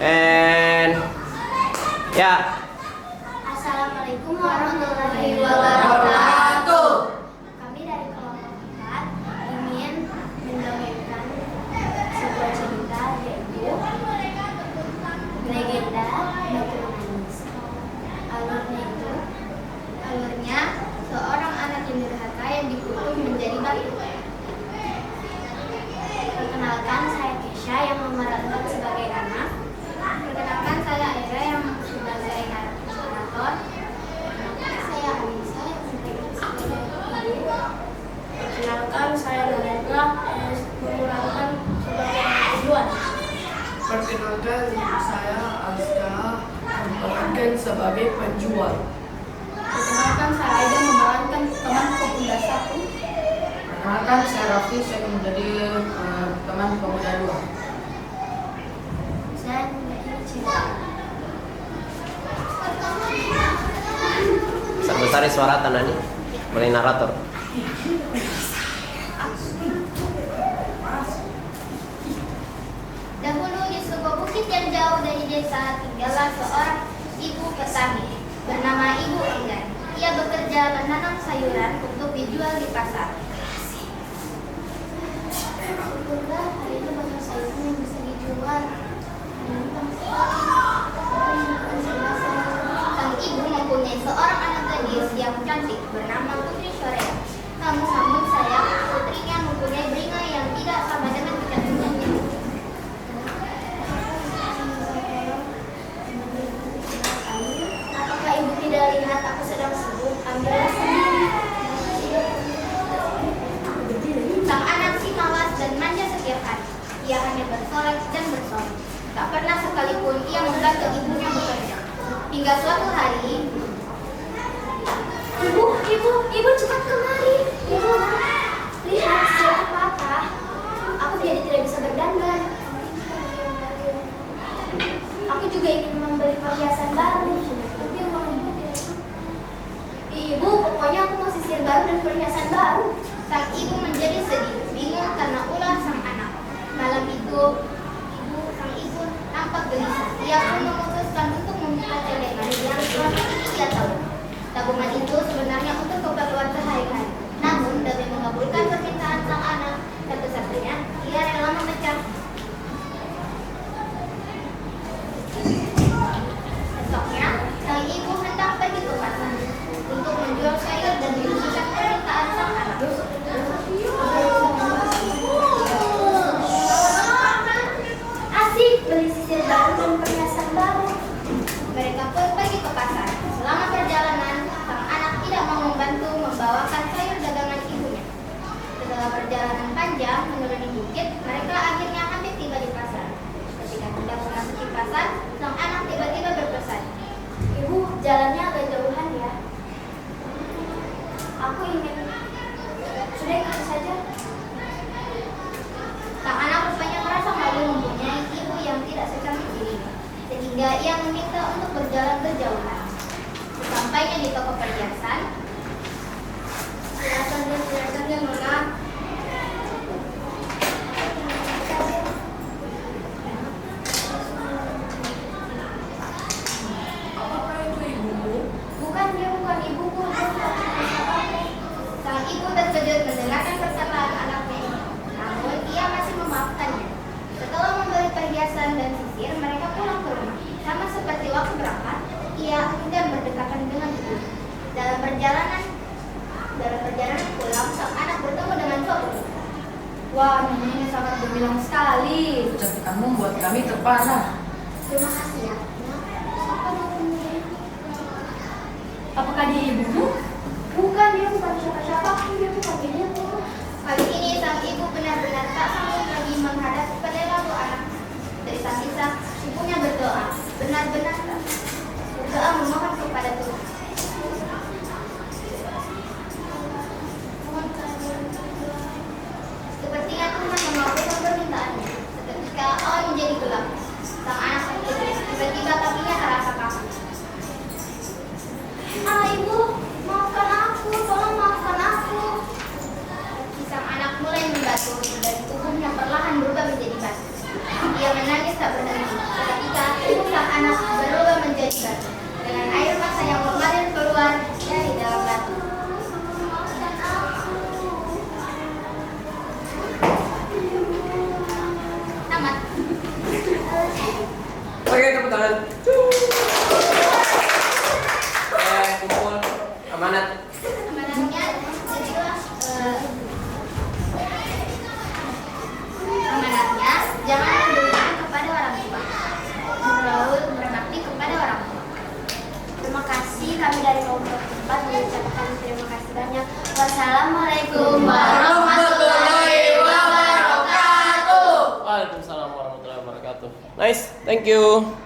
And ya. Assalamualaikum warahmatullahi wabarakatuh. Kami dari kelompok 4 ingin mendongengkan sebuah cerita, yaitu legenda Batu Manis. Alurnya seorang anak yang durhaka yang dikutuk menjadi batu. Perkenalkan, saya Kesha yang memerankan sebagai anak. Perkenalkan, saya Era yang sebagai narator. Saya Anissa yang sebagai ibu. Perkenalkan, saya Nalendra yang memerankan sebagai tujuan. Perkenalkan, saya Aska memerankan sebagai penjual. Perkenalkan, saya Aida memerankan teman pemuda 1. Perkenalkan, saya Raffi, saya menjadi teman pemuda 2. Saya menjadi cerita. Sebesar suara tanah ini boleh narator. Dahulu di sebuah bukit yang jauh dari desa tinggallah seorang ibu petani bernama Ibu Enggan. Ia bekerja menanam sayuran untuk dijual di pasar. Syukurlah hari itu banyak sayuran yang bisa dijual. Sang ibu mempunyai seorang anak gadis yang cantik bernama Putri Sorea. Namun sayang, putrinya mempunyai beringa yang tidak sama dengan kecantikannya. Apakah ibu tidak lihat aku sedang sibuk? Ambillah sendiri. Sang anak si malas dan manja setiap hari. Ia hanya bersolek dan bersolek. Tak pernah sekalipun ia membantu ibunya bekerja. Hingga suatu hari, Ibu cepat kemari. Ibu, lihat sejak apa? Aku jadi tidak bisa berdandan. Aku juga ingin membeli perhiasan baru, tapi uang ibu tidak cukup. Ibu, pokoknya aku mau sisir baru dan perhiasan baru. Sang ibu menjadi sedih, bingung karena ulah sang anak. Malam itu, sang ibu nampak gelisah. Ia pun memutuskan untuk membuka celengan yang selama ini ia tahu. Tabungan itu sebenarnya untuk keperluan sehari-hari. Namun, demi mengabulkan permintaan sang anak, satu-satunya ia rela memecah. Esoknya, sang ibu hendak pergi ke pasar untuk menjual sayur dan menunjukkan permintaan sang anak. Asik beli sisir baru dan perhiasan baru. Mereka pun pergi ke pasar. Selama perjalanan, sang anak tidak mau membantu membawakan sayur dagangan ibunya. Setelah perjalanan panjang menuruni bukit, mereka akhirnya hampir tiba di pasar. Ketika hendak memasuki pasar, sang anak tiba-tiba berpesan, "Ibu, jalannya agak jauhan ya. Aku ingin sudah ikut saja." Sang anak rupanya merasa malu mempunyai ibu yang tidak secantik dirinya, sehingga ia meminta untuk berjalan berjauhan. Sesampainya di toko perhiasan, silakan dan Nona. Apakah itu ibumu? Bukan, dia bukan ibuku. Dia bukan siapa-siapa. Sang ibu terkejut mendengarkan perkataan anaknya ini. Namun ia masih memaafkannya. Setelah membeli perhiasan dan sisir, mereka pulang ke rumah. Sama seperti waktu berangkat, ia enggan berdekatan dengan ibu. Dalam perjalanan pulang, sang anak bertemu dengan suatu. Wah, ini sangat gemilang sekali. Kecantikanmu membuat kami terpana. Terima kasih ya. Siapa namanya? Apakah dia ibumu? Bukan, dia bukan siapa-siapa. Dia bukan ibuku. Kali ini sang ibu benar-benar tak sanggup lagi menghadapi perilaku anak. Dari kisah ibunya berdoa, benar-benar berdoa memohon kepada Tuhan. Sepertinya Tuhan mengabulkan permintaannya. Seketika awan menjadi gelap. Sang anak terkejut. Tiba-tiba kakinya terasa kaku. Ibu, maafkan aku, tolong maafkan aku. Sang anak mulai membatu dan tubuhnya perlahan berubah menjadi batu. Ia menangis tak berhenti. Seketika bersihkan dengan air mata yang mengalir keluar dari dalam batu. Tamat. Oke, tepuk tangan. Kumpul amanat. Amanatnya jadilah amanatnya jangan berhutang kepada orang tua, berlalu berbakti kepada orang tua. Terima kasih, kami dari kaum bertempat mengucapkan terima kasih banyak. Wassalamualaikum warahmatullahi wabarakatuh. Waalaikumsalam warahmatullahi wabarakatuh. Nice, thank you.